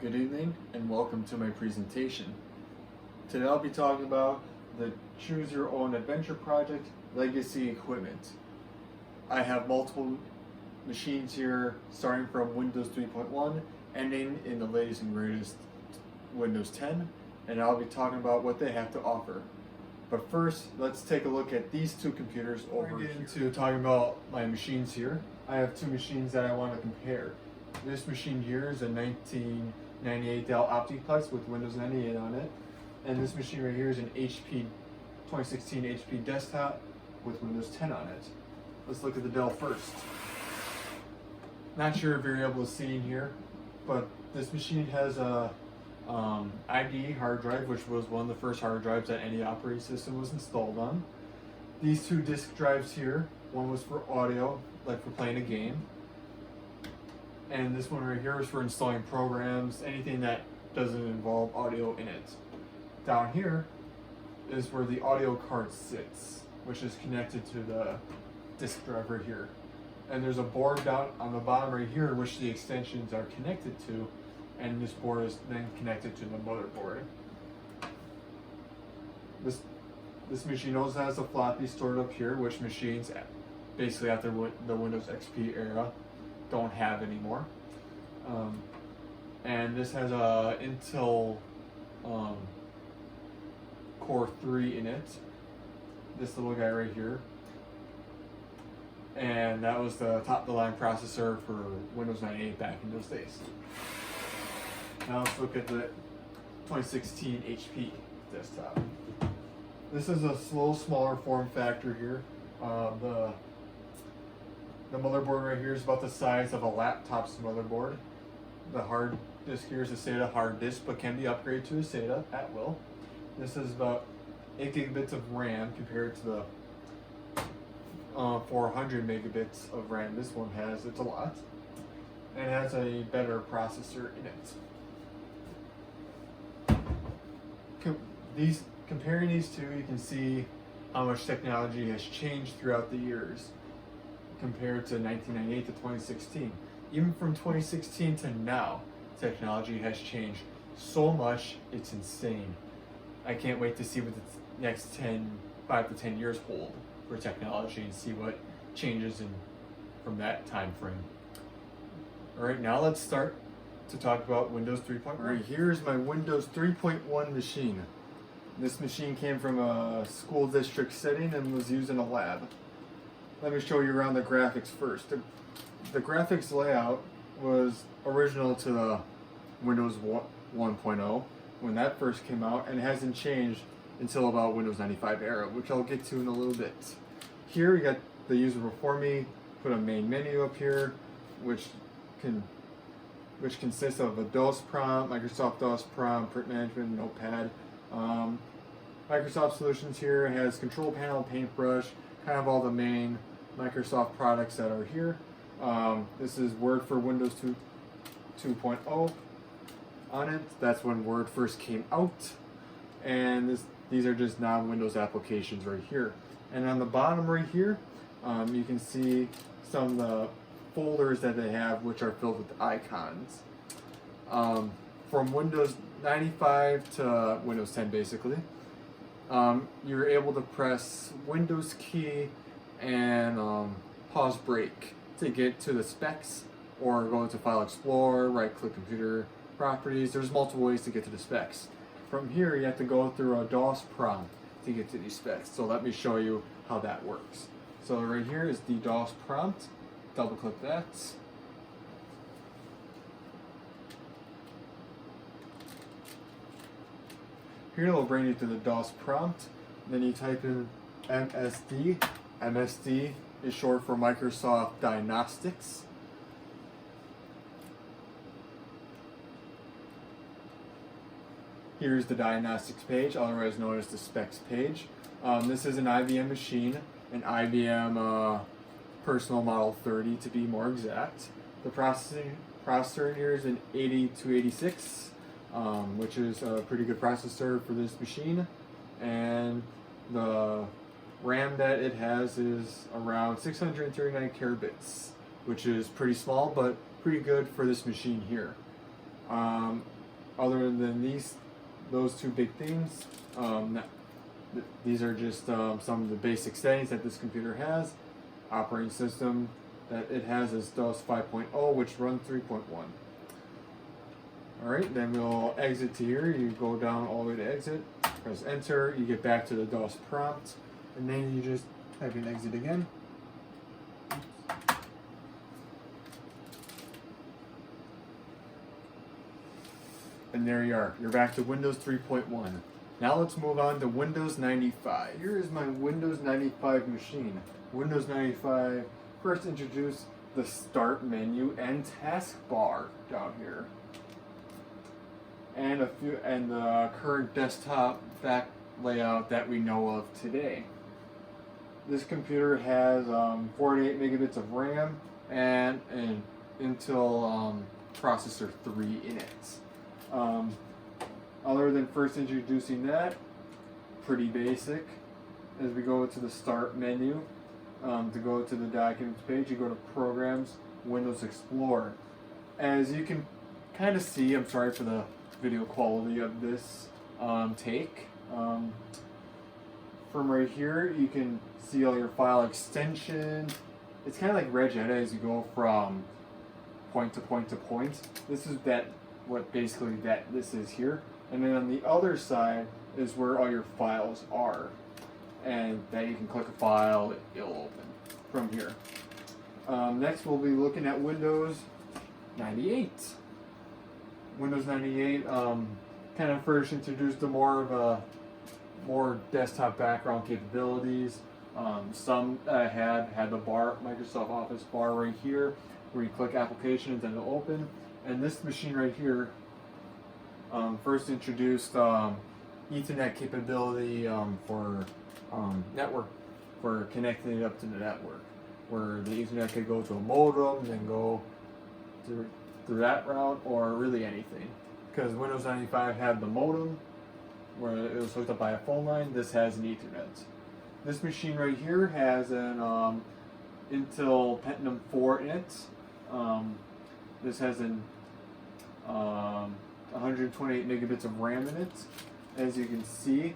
Good evening and welcome to my presentation. Today I'll be talking about the Choose Your Own Adventure Project Legacy Equipment. I have multiple machines here starting from Windows 3.1 ending in the latest and greatest Windows 10, and I'll be talking about what they have to offer. But first, let's take a look at these two computers over here. Into talking about my machines here. I have two machines that I want to compare. This machine here is a 1998 Dell Optiplex with Windows 98 on it, and this machine right here is an 2016 HP desktop with Windows 10 on it. Let's look at the Dell first. Not sure if you're able to see in here, but this machine has a IDE hard drive, which was one of the first hard drives that any operating system was installed on. These two disk drives here, one was for audio, like for playing a game, and this one right here is for installing programs, anything that doesn't involve audio in it. Down here is where the audio card sits, which is connected to the disk drive right here. And there's a board down on the bottom right here which the extensions are connected to, and this board is then connected to the motherboard. This machine also has a floppy stored up here, which machines basically after the Windows XP era don't have anymore. And this has a Intel Core 3 in it, this little guy right here, and that was the top-of-the-line processor for Windows 98 back in those days. Now let's look at the 2016 HP desktop. This is a smaller form factor here. The motherboard right here is about the size of a laptop's motherboard. The hard disk here is a SATA hard disk, but can be upgraded to a SATA at will. This is about 8 gigabits of RAM compared to the 400 megabits of RAM this one has. It's a lot. And it has a better processor in it. Comparing these two, you can see how much technology has changed throughout the years compared to 1998 to 2016. Even from 2016 to now, technology has changed so much, it's insane. I can't wait to see what the next 5 to 10 years hold for technology and see what changes from that time frame. Alright, now let's start to talk about Windows 3.1. Right, here's my Windows 3.1 machine. This machine came from a school district setting and was used in a lab. Let me show you around the graphics first. The graphics layout was original to the Windows 1.0 when that first came out, and it hasn't changed until about Windows 95 era, which I'll get to in a little bit. Here you got the user before me, put a main menu up here, which consists of a DOS prompt, Microsoft DOS prompt, print management, notepad. Microsoft Solutions here has control panel, paintbrush, kind of all the main Microsoft products that are here. This is Word for Windows 2.0 on it. That's when Word first came out. And these are just non-Windows applications right here. And on the bottom right here, you can see some of the folders that they have, which are filled with icons. From Windows 95 to Windows 10 basically, you're able to press Windows key and pause break to get to the specs, or go into File Explorer, right click Computer Properties. There's multiple ways to get to the specs. From here you have to go through a DOS prompt to get to these specs, so let me show you how that works. So right here is the DOS prompt. Double click that. Here it'll bring you to the DOS prompt. Then you type in MSD. MSD is short for Microsoft Diagnostics. Here's the diagnostics page, otherwise known as the specs page. This is an IBM machine, an IBM Personal Model 30 to be more exact. The processor here is an 8286. Which is a pretty good processor for this machine, and the RAM that it has is around 639 kilobits, which is pretty small but pretty good for this machine here. Other than those two big things, these are just some of the basic settings that this computer has. Operating system that it has is DOS 5.0, which runs 3.1. Alright, then we'll exit to here. You go down all the way to exit, press enter, you get back to the DOS prompt, and then you just type in exit again. And there you are. You're back to Windows 3.1. Now let's move on to Windows 95. Here is my Windows 95 machine. Windows 95 first introduced the start menu and taskbar down here, and the current desktop back layout that we know of today. This computer has 48 megabits of RAM and an Intel processor 3 in it. Other than first introducing that, pretty basic. As we go to the start menu, to go to the documents page, you go to Programs, Windows Explorer. As you can kind of see, I'm sorry for the video quality of this take. From right here, you can see all your file extensions. It's kind of like Regedit as you go from point to point to point. This is what this is here. And then on the other side is where all your files are. And that you can click a file, it'll open from here. Next we'll be looking at Windows 98. Windows 98 kind of first introduced the more desktop background capabilities. Some had the bar, Microsoft Office bar right here, where you click applications and it'll open. And this machine right here first introduced Ethernet capability for network, for connecting it up to the network, where the Ethernet could go to a modem and then go through that route, or really anything. Because Windows 95 had the modem, where it was hooked up by a phone line. This has an Ethernet. This machine right here has an Intel Pentium 4 in it. This has an 128 megabits of RAM in it. As you can see,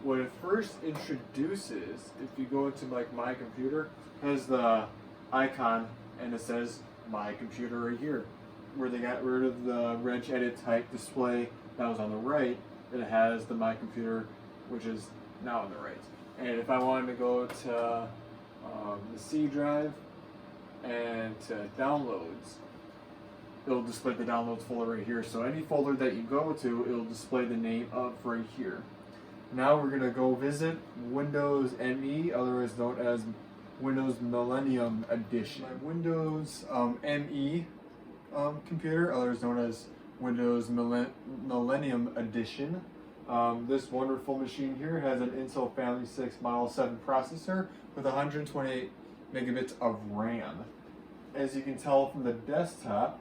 what it first introduces, if you go into like My Computer, has the icon and it says My Computer right here. Where they got rid of the Regedit type display that was on the right, it has the My Computer, which is now on the right. And if I wanted to go to the C drive and to downloads, it'll display the downloads folder right here. So any folder that you go to, it'll display the name of right here. Now we're going to go visit Windows ME, otherwise known as Windows Millennium Edition. My Windows ME computer, otherwise known as Windows Millennium Edition. This wonderful machine here has an Intel Family 6 Model 7 processor with 128 megabits of RAM. As you can tell from the desktop,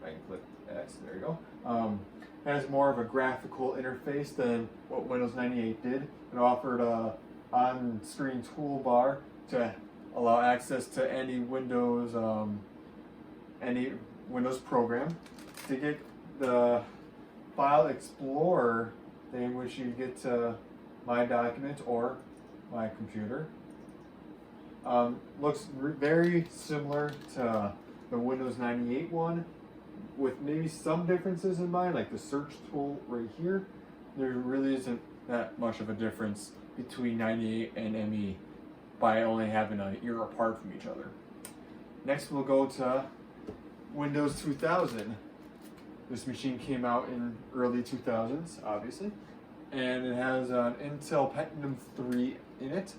I can click X, there you go. Has more of a graphical interface than what Windows 98 did. It offered a on-screen toolbar to allow access to any Windows program. To get the File Explorer thing, which you get to My Document or My Computer, looks very similar to the Windows 98 one, with maybe some differences in mind, like the search tool right here. There really isn't that much of a difference between 98 and ME by only having a year apart from each other. Next we'll go to Windows 2000. This machine came out in early 2000s, obviously, and it has an Intel Pentium 3 in it,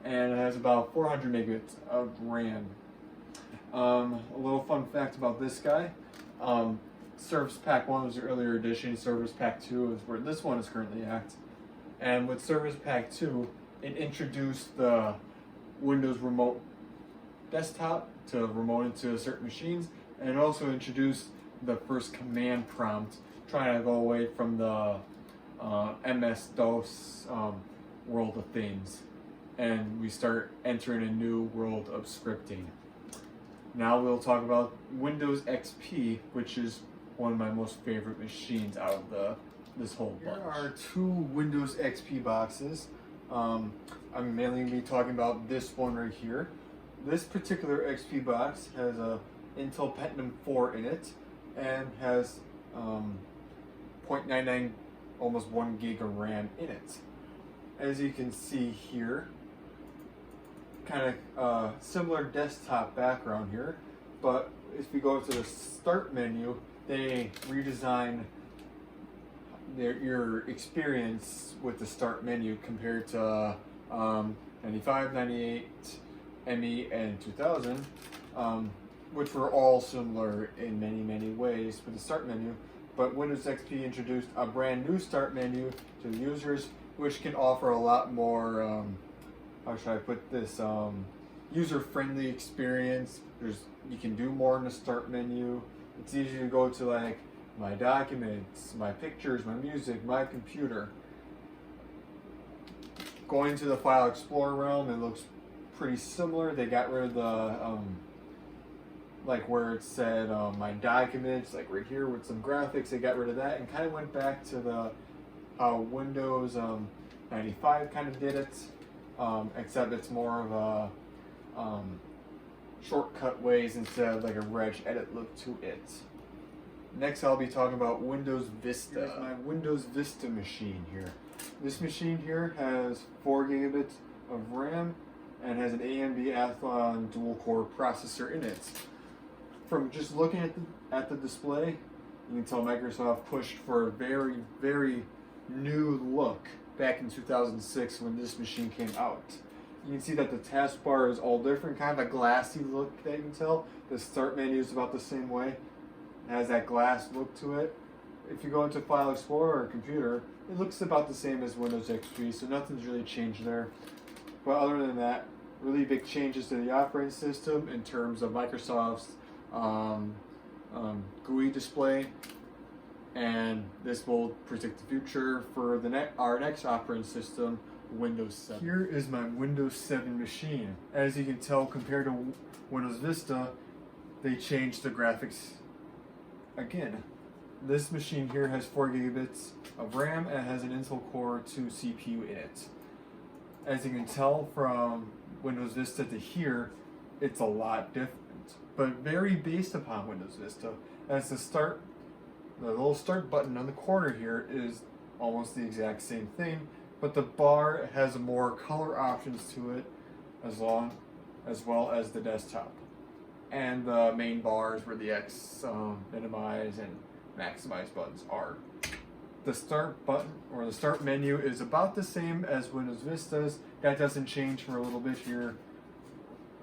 and it has about 400 megabits of RAM. A little fun fact about this guy. Service Pack 1 was the earlier edition, Service Pack 2 is where this one is currently at. And with Service Pack 2, it introduced the Windows Remote Desktop to remote into certain machines, and it also introduced the first command prompt, trying to go away from the MS-DOS world of things. And we start entering a new world of scripting. Now we'll talk about Windows XP, which is one of my most favorite machines out of this whole bunch. Here are two Windows XP boxes. I'm mainly going to be talking about this one right here. This particular XP box has a Intel Pentium 4 in it and has 0.99, almost 1 gig of RAM in it. As you can see here, kind of similar desktop background here, but if we go to the start menu, they redesign your experience with the start menu compared to 95, 98, ME, and 2000, which were all similar in many ways with the start menu. But Windows XP introduced a brand new start menu to the users, which can offer a lot more, how should I put this, user-friendly experience. You can do more in the start menu. It's easy to go to like my documents, my pictures, my music, my computer. Going to the File Explorer realm, it looks pretty similar. They got rid of the like where it said my documents, like right here with some graphics. They got rid of that and kind of went back to the how Windows 95 kind of did it, except it's more of a shortcut ways instead of like a regedit look to it. Next, I'll be talking about Windows Vista. Here's my Windows Vista machine here. This machine here has 4 gigabits of RAM and has an AMD Athlon dual-core processor in it. From just looking at the display, you can tell Microsoft pushed for a very new look back in 2006 when this machine came out. You can see that the taskbar is all different, kind of a glassy look that you can tell. The start menu is about the same way. It has that glass look to it. If you go into File Explorer or computer, it looks about the same as Windows XP, so nothing's really changed there. But other than that, really big changes to the operating system in terms of Microsoft's GUI display, and this will predict the future for our next operating system, Windows 7. Here is my Windows 7 machine. As you can tell, compared to Windows Vista, they changed the graphics again. This machine here has 4 gigabits of RAM and has an Intel Core 2 CPU in it. As you can tell from Windows Vista to here, it's a lot different, but very based upon Windows Vista. As the little start button on the corner here is almost the exact same thing, but the bar has more color options to it as well as the desktop. And the main bars where the X, minimize, and maximize buttons are. The start button or the start menu is about the same as Windows Vista's. That doesn't change for a little bit here.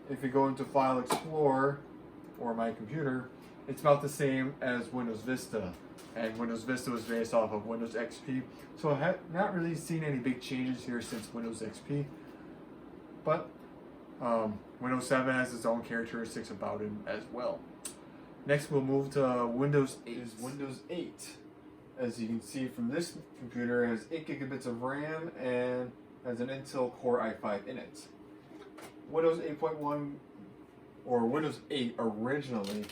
If you go into File Explorer or my computer, it's about the same as Windows Vista. And Windows Vista was based off of Windows XP. So I have not really seen any big changes here since Windows XP. But Windows 7 has its own characteristics about it as well. Next, we'll move to Windows 8. Is Windows 8. As you can see from this computer, it has 8 gigabits of RAM and has an Intel Core i5 in it. Windows 8.1 or Windows 8 originally,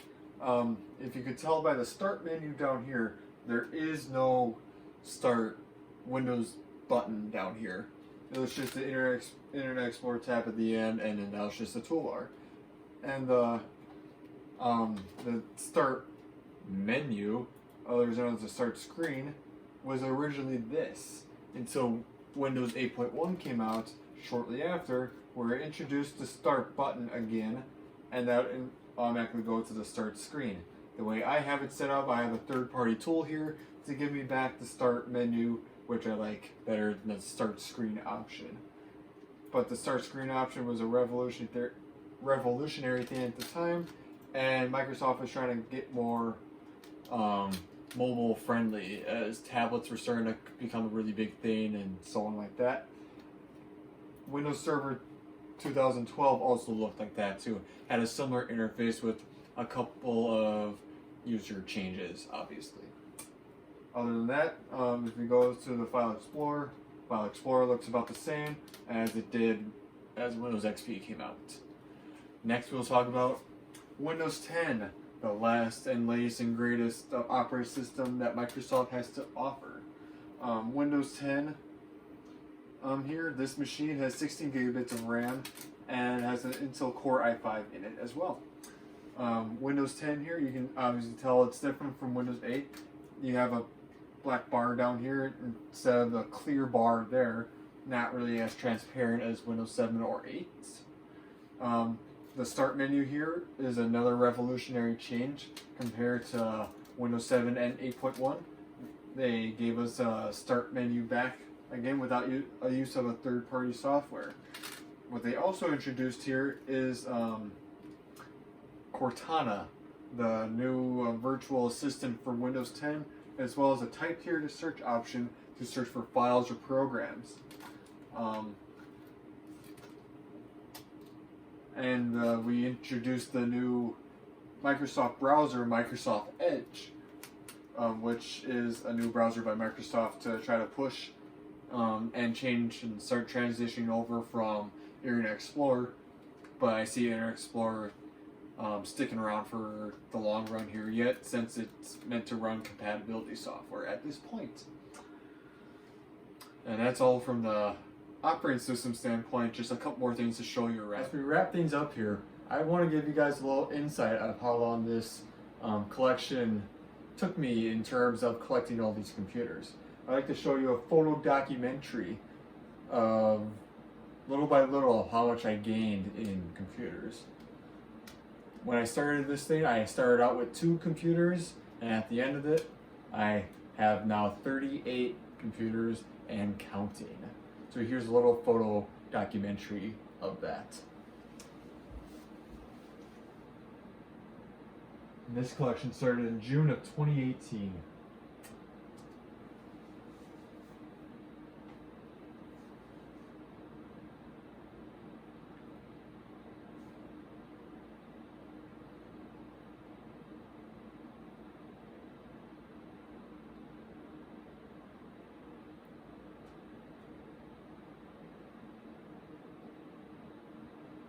if you could tell by the start menu down here, there is no start Windows button down here. It was just the Internet Explorer tab at the end, and then that was just a toolbar. And the start menu, otherwise known as the start screen, was originally this until Windows 8.1 came out shortly after, where it introduced the start button again, and that automatically go to the start screen. The way I have it set up, I have a third-party tool here to give me back the start menu, which I like better than the start screen option. But the start screen option was a revolutionary thing at the time, and Microsoft was trying to get more mobile friendly as tablets were starting to become a really big thing and so on like that. Windows Server 2012 also looked like that too. Had a similar interface with a couple of user changes, obviously. Other than that, if we go to the File Explorer looks about the same as it did as Windows XP came out. Next, we'll talk about Windows 10. the last and latest and greatest operating system that Microsoft has to offer. Windows 10. Here, this machine has 16 gigabits of RAM and has an Intel Core i5 in it as well. Windows 10 here, you can obviously tell it's different from Windows 8. You have a black bar down here instead of the clear bar there, not really as transparent as Windows 7 or 8. The start menu here is another revolutionary change compared to Windows 7 and 8.1. They gave us a start menu back again without a use of a third-party software. What they also introduced here is Cortana, the new virtual assistant for Windows 10, as well as a type here to search option to search for files or programs. And we introduced the new Microsoft browser, Microsoft Edge, which is a new browser by Microsoft to try to push and change and start transitioning over from Internet Explorer. But I see Internet Explorer sticking around for the long run here yet, since it's meant to run compatibility software at this point. And that's all from the operating system standpoint. Just a couple more things to show you around. As we wrap things up here, I want to give you guys a little insight of how long this collection took me in terms of collecting all these computers. I'd like to show you a photo documentary of little by little how much I gained in computers. When I started this thing, I started out with 2 computers, and at the end of it, I have now 38 computers and counting. So here's a little photo documentary of that. And this collection started in June of 2018.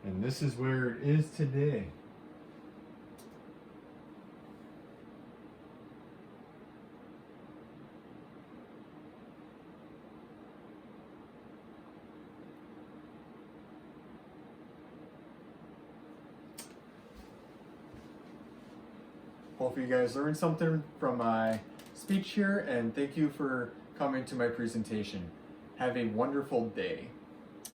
And this is where it is today. Hopefully you guys learned something from my speech here, and thank you for coming to my presentation. Have a wonderful day.